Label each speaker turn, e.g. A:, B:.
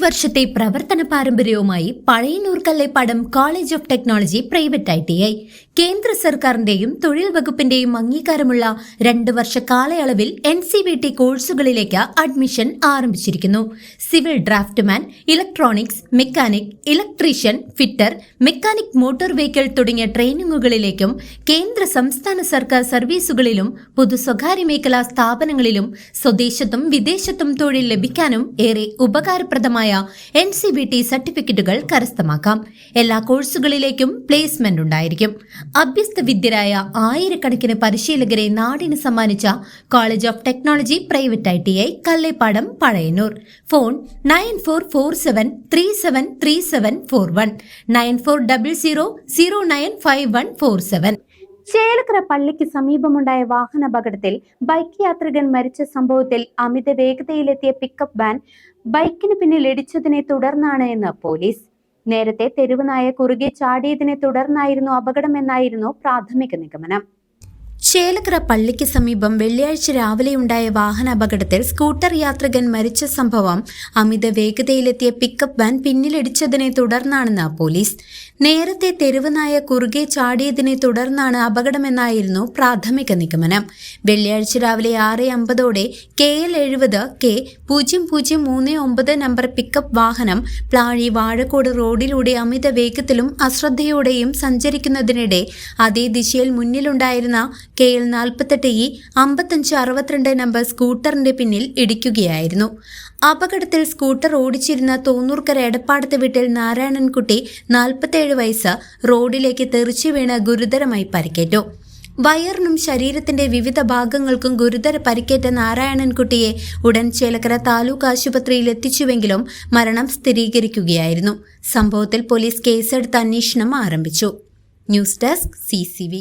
A: വർഷത്തെ പ്രവർത്തന പാരമ്പര്യവുമായി Pazhayannur Kallepadam college of technology private ITI കേന്ദ്ര സർക്കാരിന്റെയും തൊഴിൽ വകുപ്പിന്റെയും അംഗീകാരമുള്ള 2 വർഷ കാലയളവിൽ NCVT കോഴ്സുകളിലേക്ക് അഡ്മിഷൻ ആരംഭിച്ചിരിക്കുന്നു. Civil draughtsman, electronics, mechanic, electrician, fitter, mechanic motor vehicle തുടങ്ങിയ ട്രെയിനിങ്ങുകളിലേക്കും കേന്ദ്ര സംസ്ഥാന സർക്കാർ സർവീസുകളിലും പൊതു സ്വകാര്യ മേഖലാ സ്ഥാപനങ്ങളിലും സ്വദേശത്തും വിദേശത്തും തൊഴിൽ ലഭിക്കാനും ഏറെ ഉപകാരപ്രദമായ NCVT സർട്ടിഫിക്കറ്റുകൾ കരസ്ഥമാക്കാം. എല്ലാ കോഴ്സുകളിലേക്കും പ്ലേസ്മെന്റ് ഉണ്ടായിരിക്കും. അഭ്യസ്ത വിദ്യരായ ആയിരക്കണക്കിന് പരിശീലകരെ നാടിന് സമ്മാനിച്ച college of technology private ITI Kallepadam Pazhayannur. Phone 9447373741 9400095147.
B: Chelakkara പള്ളിക്ക് സമീപമുണ്ടായ വാഹനാപകടത്തിൽ ബൈക്ക് യാത്രികൻ മരിച്ച സംഭവത്തിൽ അമിത വേഗതയിലെത്തിയ പിക്കപ്പ് വാൻ ബൈക്കിന് പിന്നിൽ ഇടിച്ചതിനെ തുടർന്നാണ് എന്ന് പോലീസ്. നേരത്തെ തെരുവ് നായ കുറുകെ ചാടിയതിനെ തുടർന്നായിരുന്നു അപകടമെന്നായിരുന്നു പ്രാഥമിക നിഗമനം.
A: ചേലക്കര പള്ളിക്ക് സമീപം വെള്ളിയാഴ്ച രാവിലെയുണ്ടായ വാഹനാപകടത്തിൽ സ്കൂട്ടർ യാത്രികൻ മരിച്ച സംഭവം അമിത വേഗതയിലെത്തിയ പിക്കപ്പ് വാൻ പിന്നിലിടിച്ചതിനെ തുടർന്നാണെന്ന് പോലീസ്. നേരത്തെ തെരുവ് നായ കുറുകെ ചാടിയതിനെ തുടർന്നാണ് അപകടമെന്നായിരുന്നു പ്രാഥമിക നിഗമനം. വെള്ളിയാഴ്ച രാവിലെ 6:50 KL 70 K0039 നമ്പർ പിക്കപ്പ് വാഹനം പ്ലാഴി വാഴക്കോട് റോഡിലൂടെ അമിത വേഗത്തിലും അശ്രദ്ധയോടെയും സഞ്ചരിക്കുന്നതിനിടെ അതേ ദിശയിൽ മുന്നിലുണ്ടായിരുന്ന KL 48E 5562 നമ്പർ സ്കൂട്ടറിന്റെ പിന്നിൽ ഇടിക്കുകയായിരുന്നു. അപകടത്തിൽ സ്കൂട്ടർ ഓടിച്ചിരുന്ന തോന്നൂർക്കര എടപ്പാടത്ത് വീട്ടിൽ നാരായണൻകുട്ടി 47 വയസ്സ് റോഡിലേക്ക് തെറിച്ചു വീണ് ഗുരുതരമായി പരിക്കേറ്റു. വയറിനും ശരീരത്തിന്റെ വിവിധ ഭാഗങ്ങൾക്കും ഗുരുതര പരിക്കേറ്റ നാരായണൻകുട്ടിയെ ഉടൻ ചേലക്കര താലൂക്ക് ആശുപത്രിയിൽ എത്തിച്ചുവെങ്കിലും മരണം സ്ഥിരീകരിക്കുകയായിരുന്നു. സംഭവത്തിൽ പോലീസ് കേസെടുത്ത് അന്വേഷണം ആരംഭിച്ചു. News desk CCV.